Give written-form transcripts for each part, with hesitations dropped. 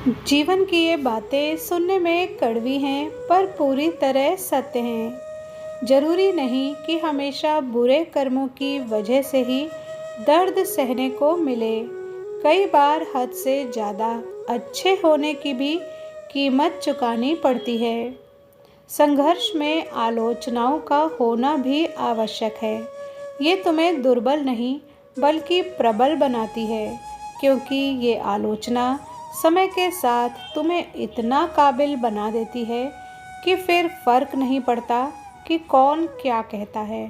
जीवन की ये बातें सुनने में कड़वी हैं पर पूरी तरह सत्य हैं। जरूरी नहीं कि हमेशा बुरे कर्मों की वजह से ही दर्द सहने को मिले। कई बार हद से ज़्यादा अच्छे होने की भी कीमत चुकानी पड़ती है। संघर्ष में आलोचनाओं का होना भी आवश्यक है। ये तुम्हें दुर्बल नहीं बल्कि प्रबल बनाती है, क्योंकि ये आलोचना समय के साथ तुम्हें इतना काबिल बना देती है कि फिर फर्क नहीं पड़ता कि कौन क्या कहता है।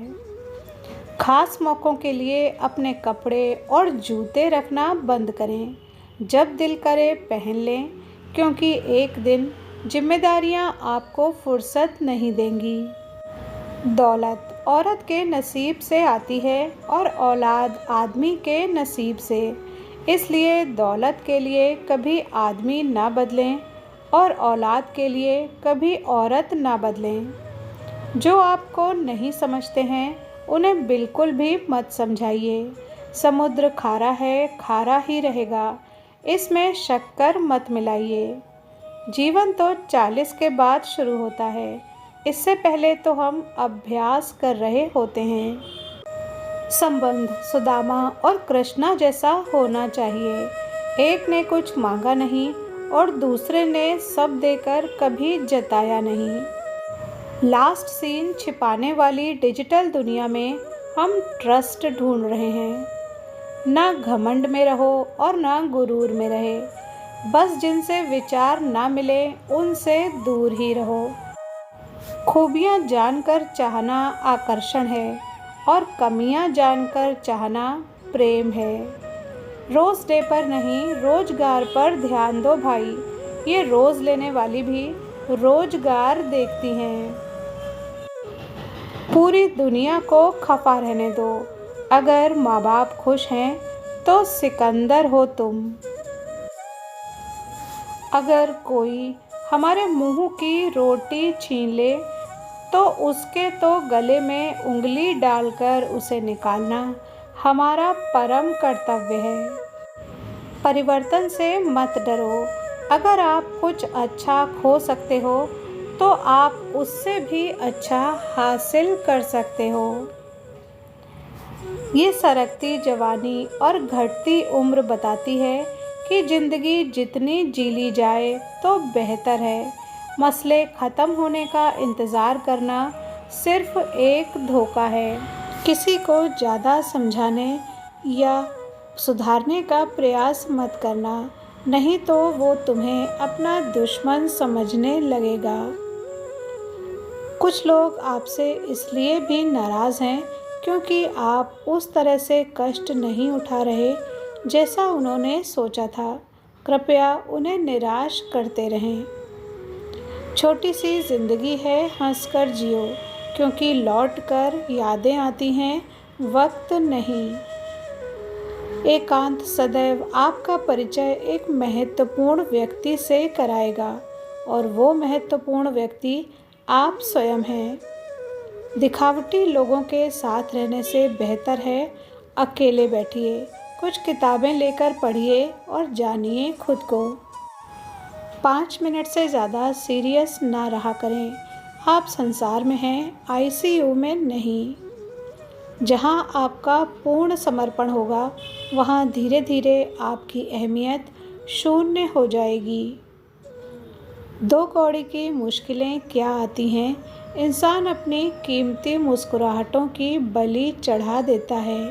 खास मौक़ों के लिए अपने कपड़े और जूते रखना बंद करें। जब दिल करे पहन लें, क्योंकि एक दिन जिम्मेदारियां आपको फुर्सत नहीं देंगी। दौलत औरत के नसीब से आती है और औलाद आदमी के नसीब से। इसलिए दौलत के लिए कभी आदमी ना बदलें और औलाद के लिए कभी औरत ना बदलें। जो आपको नहीं समझते हैं उन्हें बिल्कुल भी मत समझाइए। समुद्र खारा है, खारा ही रहेगा, इसमें शक्कर मत मिलाइए। जीवन तो 40 के बाद शुरू होता है, इससे पहले तो हम अभ्यास कर रहे होते हैं। संबंध सुदामा और कृष्णा जैसा होना चाहिए। एक ने कुछ मांगा नहीं और दूसरे ने सब देकर कभी जताया नहीं। लास्ट सीन छिपाने वाली डिजिटल दुनिया में हम ट्रस्ट ढूंढ रहे हैं। ना घमंड में रहो और ना गुरूर में रहे। बस जिनसे विचार ना मिले उनसे दूर ही रहो। खूबियाँ जानकर चाहना आकर्षण है और कमियां जानकर चाहना प्रेम है। रोज़ डे पर नहीं, रोजगार पर ध्यान दो भाई। ये रोज़ लेने वाली भी रोजगार देखती हैं। पूरी दुनिया को खफा रहने दो। अगर माँ बाप खुश हैं तो सिकंदर हो तुम। अगर कोई हमारे मुंह की रोटी छीन ले तो उसके तो गले में उंगली डालकर उसे निकालना हमारा परम कर्तव्य है। परिवर्तन से मत डरो। अगर आप कुछ अच्छा खो सकते हो तो आप उससे भी अच्छा हासिल कर सकते हो। ये सरकती जवानी और घटती उम्र बताती है कि ज़िंदगी जितनी जी ली जाए तो बेहतर है। मसले ख़त्म होने का इंतज़ार करना सिर्फ एक धोखा है। किसी को ज़्यादा समझाने या सुधारने का प्रयास मत करना, नहीं तो वो तुम्हें अपना दुश्मन समझने लगेगा। कुछ लोग आपसे इसलिए भी नाराज़ हैं क्योंकि आप उस तरह से कष्ट नहीं उठा रहे जैसा उन्होंने सोचा था। कृपया उन्हें निराश करते रहें। छोटी सी ज़िंदगी है, हंसकर जियो, क्योंकि लौटकर यादें आती हैं, वक्त नहीं। एकांत सदैव आपका परिचय एक महत्वपूर्ण व्यक्ति से कराएगा और वो महत्वपूर्ण व्यक्ति आप स्वयं हैं। दिखावटी लोगों के साथ रहने से बेहतर है अकेले बैठिए, कुछ किताबें लेकर पढ़िए और जानिए खुद को। 5 मिनट से ज़्यादा सीरियस ना रहा करें। आप संसार में हैं, आईसीयू में नहीं। जहां आपका पूर्ण समर्पण होगा वहां धीरे धीरे आपकी अहमियत शून्य हो जाएगी। 2 कौड़ी की मुश्किलें क्या आती हैं, इंसान अपनी कीमती मुस्कुराहटों की बलि चढ़ा देता है।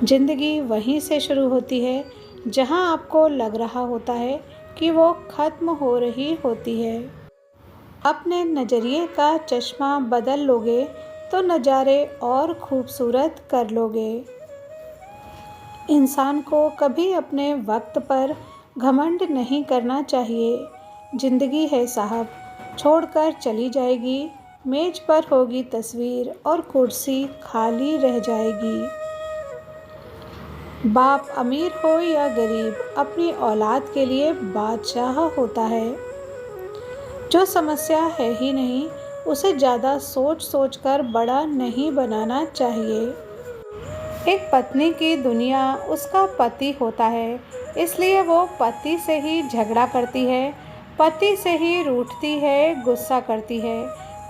ज़िंदगी वहीं से शुरू होती है जहां आपको लग रहा होता है कि वो ख़त्म हो रही होती है। अपने नज़रिए का चश्मा बदल लोगे तो नज़ारे और खूबसूरत कर लोगे। इंसान को कभी अपने वक्त पर घमंड नहीं करना चाहिए। ज़िंदगी है साहब, छोड़कर चली जाएगी। मेज़ पर होगी तस्वीर और कुर्सी खाली रह जाएगी। बाप अमीर हो या गरीब, अपनी औलाद के लिए बादशाह होता है। जो समस्या है ही नहीं उसे ज़्यादा सोच सोचकर बड़ा नहीं बनाना चाहिए। एक पत्नी की दुनिया उसका पति होता है इसलिए वो पति से ही झगड़ा करती है, पति से ही रूठती है, गुस्सा करती है,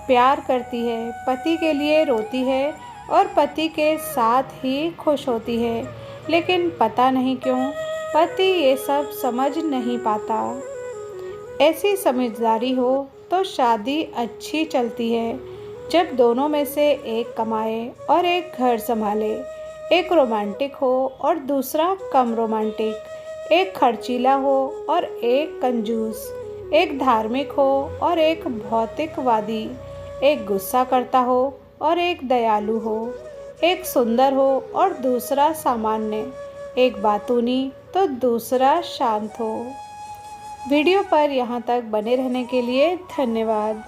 प्यार करती है, पति के लिए रोती है और पति के साथ ही खुश होती है। लेकिन पता नहीं क्यों पति ये सब समझ नहीं पाता। ऐसी समझदारी हो तो शादी अच्छी चलती है, जब दोनों में से एक कमाए और एक घर संभाले, एक रोमांटिक हो और दूसरा कम रोमांटिक, एक खर्चीला हो और एक कंजूस, एक धार्मिक हो और एक भौतिकवादी, एक गुस्सा करता हो और एक दयालु हो, एक सुंदर हो और दूसरा सामान्य, एक बातूनी तो दूसरा शांत हो। वीडियो पर यहाँ तक बने रहने के लिए धन्यवाद।